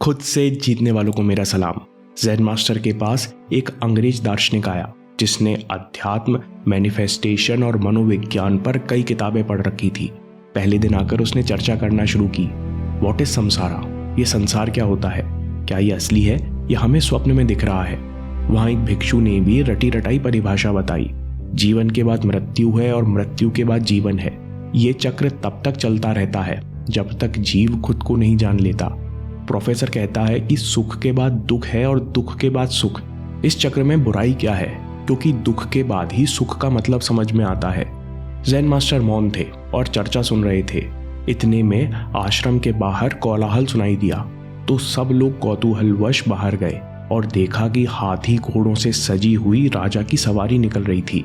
खुद से जीतने वालों को मेरा सलाम। ज़ेन मास्टर के पास एक अंग्रेज दार्शनिक आया जिसने अध्यात्म, मैनिफेस्टेशन और मनोविज्ञान पर कई किताबें पढ़ रखी थी। पहले दिन आकर उसने चर्चा करना शुरू की। व्हाट इज संसारा? ये संसार क्या होता है? क्या ये असली है या हमें स्वप्न में दिख रहा है? वहां एक भिक्षु ने भी रटी रटाई परिभाषा बताई। जीवन के बाद मृत्यु है और मृत्यु के बाद जीवन है। ये चक्र तब तक चलता रहता है जब तक जीव खुद को नहीं जान लेता। प्रोफेसर कहता है कि सुख के बाद दुख है और दुख के बाद सुख। इस चक्र में बुराई क्या है, क्योंकि दुख के बाद ही सुख का मतलब समझ में आता है। ज़ेन मास्टर मौन थे और चर्चा सुन रहे थे। इतने में आश्रम के बाहर कोलाहल सुनाई दिया तो सब लोग कौतूहलवश बाहर गए और देखा कि हाथी घोड़ों से सजी हुई राजा की सवारी निकल रही थी।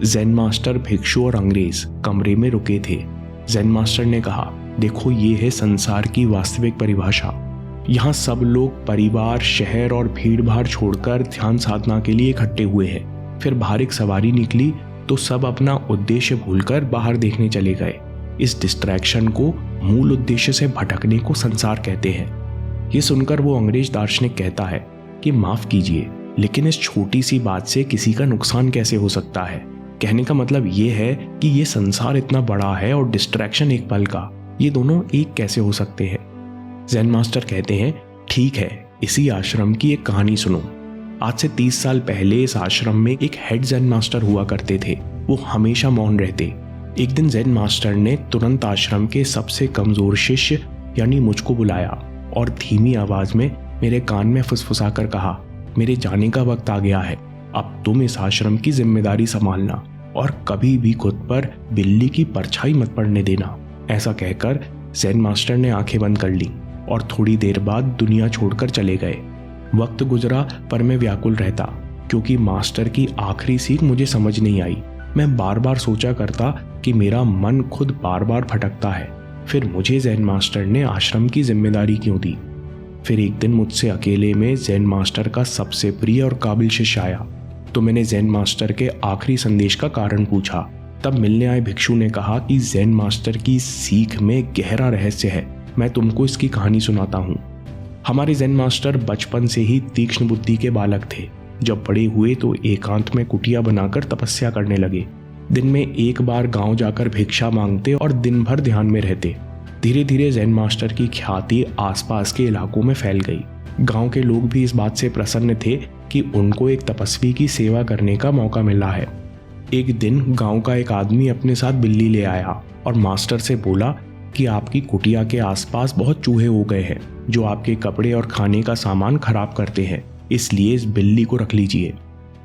ज़ेन मास्टर, भिक्षु और अंग्रेज कमरे में रुके थे। ज़ेन मास्टर ने कहा, देखो ये है संसार की वास्तविक परिभाषा। यहाँ सब लोग परिवार, शहर और भीड़ भाड़ छोड़कर ध्यान साधना के लिए इकट्ठे हुए हैं। फिर बाहर एक सवारी निकली तो सब अपना उद्देश्य भूलकर बाहर देखने चले गए। इस डिस्ट्रैक्शन को, मूल उद्देश्य से भटकने को संसार कहते हैं। ये सुनकर वो अंग्रेज दार्शनिक कहता है कि माफ कीजिए, लेकिन इस छोटी सी बात से किसी का नुकसान कैसे हो सकता है? कहने का मतलब ये है कि ये संसार इतना बड़ा है और डिस्ट्रैक्शन एक पल का, ये दोनों एक कैसे हो सकते हैं? ज़ेन मास्टर कहते हैं, ठीक है, इसी आश्रम की एक कहानी सुनो। आज से 30 साल पहले इस आश्रम में एक हेड ज़ेन मास्टर हुआ करते थे। वो हमेशा मौन रहते। एक दिन ज़ेन मास्टर ने तुरंत आश्रम के सबसे कमजोर शिष्य यानी मुझको बुलाया और धीमी आवाज में मेरे कान में फुसफुसाकर कहा, मेरे जाने का वक्त आ गया है। अब तुम इस आश्रम की जिम्मेदारी संभालना और कभी भी खुद पर बिल्ली की परछाई मत पड़ने देना। ऐसा कहकर ज़ेन मास्टर ने आंखें बंद कर ली और थोड़ी देर बाद दुनिया छोड़कर चले गए। वक्त गुजरा पर मैं व्याकुल रहता, क्योंकि मास्टर की आखिरी सीख मुझे समझ नहीं आई। मैं बार बार सोचा करता कि मेरा मन खुद बार बार भटकता है। फिर मुझे ज़ेन मास्टर ने आश्रम की जिम्मेदारी क्यों दी? फिर एक दिन मुझसे अकेले में ज़ेन मास्टर का सबसे प्रिय और काबिल शिष्य आया तो मैंने ज़ेन मास्टर के आखिरी संदेश का कारण पूछा। तब मिलने आए भिक्षु ने कहा कि ज़ेन मास्टर की सीख में गहरा रहस्य है। मैं तुमको इसकी कहानी सुनाता हूँ। हमारे ज़ेन मास्टर बचपन से ही तीक्ष्ण बुद्धि के बालक थे। जब बड़े हुए तो एकांत में कुटिया बनाकर तपस्या करने लगे। दिन में एक बार गांव जाकर भिक्षा मांगते और दिन भर ध्यान में रहते। धीरे धीरे ज़ेन मास्टर की ख्याति आसपास के इलाकों में फैल गई। गांव के लोग भी इस बात से प्रसन्न थे कि उनको एक तपस्वी की सेवा करने का मौका मिला है। एक दिन गांव का एक आदमी अपने साथ बिल्ली ले आया और मास्टर से बोला कि आपकी कुटिया के आसपास बहुत चूहे हो गए हैं जो आपके कपड़े और खाने का सामान खराब करते हैं, इसलिए इस बिल्ली को रख लीजिए।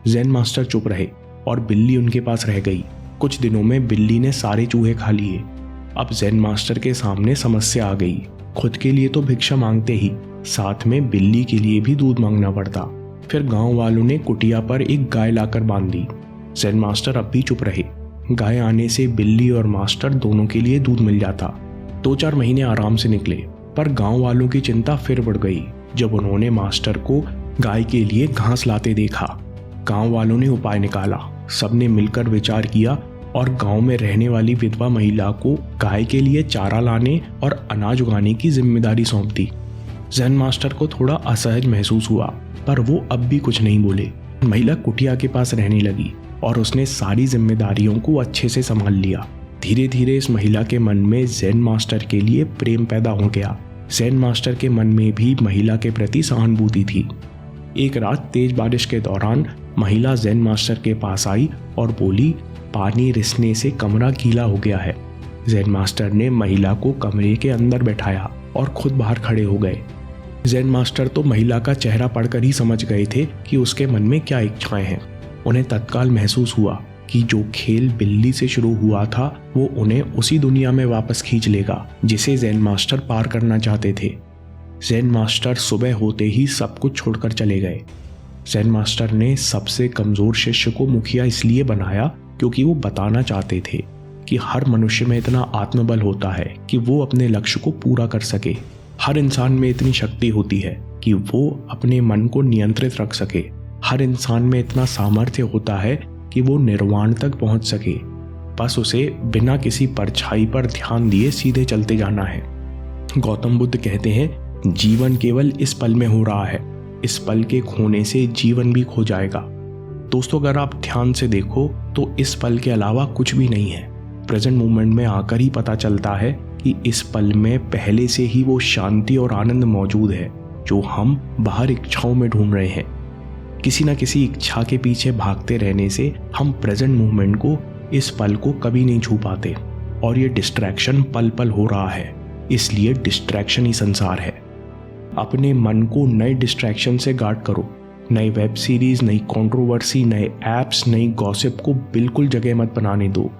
ज़ेन मास्टर चुप रहे और बिल्ली उनके पास रह गई। कुछ दिनों में बिल्ली ने सारे चूहे खा लिए। अब ज़ेन मास्टर के सामने समस्या आ गई। खुद के लिए तो भिक्षा मांगते ही, साथ में बिल्ली के लिए भी दूध मांगना पड़ता। फिर गांव वालों ने कुटिया पर एक गाय लाकर बांध दी। ज़ेन मास्टर अब भी चुप रहे। गाय आने से बिल्ली और मास्टर दोनों के लिए दूध मिल जाता। 2-4 महीने आराम से निकले, पर गांव वालों की चिंता फिर बढ़ गई जब उन्होंने मास्टर को गाय के लिए घास लाते देखा। गांव वालों ने उपाय निकाला। सबने मिलकर विचार किया और गांव में रहने वाली विधवा महिला को गाय के लिए चारा लाने और अनाज उगाने की जिम्मेदारी सौंप दी। ज़ेन मास्टर को थोड़ा असहज महसूस हुआ, पर वो अब भी कुछ नहीं बोले। महिला कुटिया के पास रहने लगी और उसने सारी जिम्मेदारियों को अच्छे से संभाल लिया। धीरे धीरे इस महिला के मन में ज़ेन मास्टर के लिए प्रेम पैदा हो गया। ज़ेन मास्टर के मन में भी महिला के प्रति सहानुभूति थी। एक रात तेज बारिश के दौरान महिला ज़ेन मास्टर के पास आई और बोली, पानी रिसने से कमरा गीला हो गया है। ज़ेन मास्टर ने महिला को कमरे के अंदर बैठाया और खुद बाहर खड़े हो गए। ज़ेन मास्टर तो महिला का चेहरा पढ़कर ही समझ गए थे कि उसके मन में क्या इच्छाएं हैं। उन्हें तत्काल महसूस हुआ कि जो खेल बिल्ली से शुरू हुआ था वो उन्हें उसी दुनिया में वापस खींच लेगा जिसे ज़ेन मास्टर पार करना चाहते थे। ज़ेन मास्टर सुबह होते ही सब कुछ छोड़कर चले गए। ज़ेन मास्टर ने सबसे कमजोर शिष्य को मुखिया इसलिए बनाया क्योंकि वो बताना चाहते थे कि हर मनुष्य में इतना आत्मबल होता है कि वो अपने लक्ष्य को पूरा कर सके। हर इंसान में इतनी शक्ति होती है कि वो अपने मन को नियंत्रित रख सके। हर इंसान में इतना सामर्थ्य होता है कि वो निर्वाण तक पहुंच सके। बस उसे बिना किसी परछाई पर ध्यान दिए सीधे चलते जाना है। गौतम बुद्ध कहते हैं, जीवन केवल इस पल में हो रहा है, इस पल के खोने से जीवन भी खो जाएगा। दोस्तों, अगर आप ध्यान से देखो तो इस पल के अलावा कुछ भी नहीं है। प्रेजेंट मोमेंट में आकर ही पता चलता है कि इस पल में पहले से ही वो शांति और आनंद मौजूद है जो हम बाहर इच्छाओं में ढूंढ रहे हैं। किसी न किसी इच्छा के पीछे भागते रहने से हम प्रेजेंट मोमेंट को, इस पल को कभी नहीं छू पाते, और ये डिस्ट्रैक्शन पल पल हो रहा है, इसलिए डिस्ट्रैक्शन ही संसार है। अपने मन को नए डिस्ट्रैक्शन से गार्ड करो। नई वेब सीरीज, नई कंट्रोवर्सी, नए ऐप्स, नई गॉसिप को बिल्कुल जगह मत बनाने दो।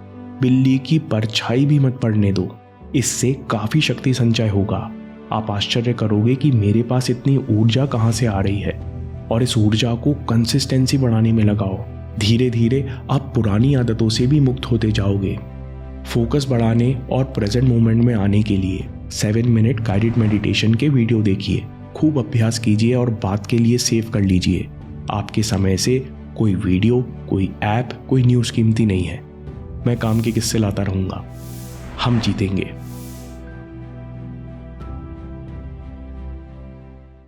बिल्ली की परछाई भी मत पड़ने दो। इससे काफी शक्ति संचय होगा। आप आश्चर्य करोगे कि मेरे पास इतनी ऊर्जा कहाँ से आ रही है, और इस ऊर्जा को कंसिस्टेंसी बढ़ाने में लगाओ। धीरे धीरे आप पुरानी आदतों से भी मुक्त होते जाओगे। फोकस बढ़ाने और प्रेजेंट मोमेंट में आने के लिए 7 मिनट गाइडेड मेडिटेशन के वीडियो देखिए, खूब अभ्यास कीजिए और बात के लिए सेव कर लीजिए। आपके समय से कोई वीडियो, कोई ऐप, कोई न्यूज़ कीमती नहीं है। मैं काम के किस्से लाता रहूँगा। हम जीतेंगे।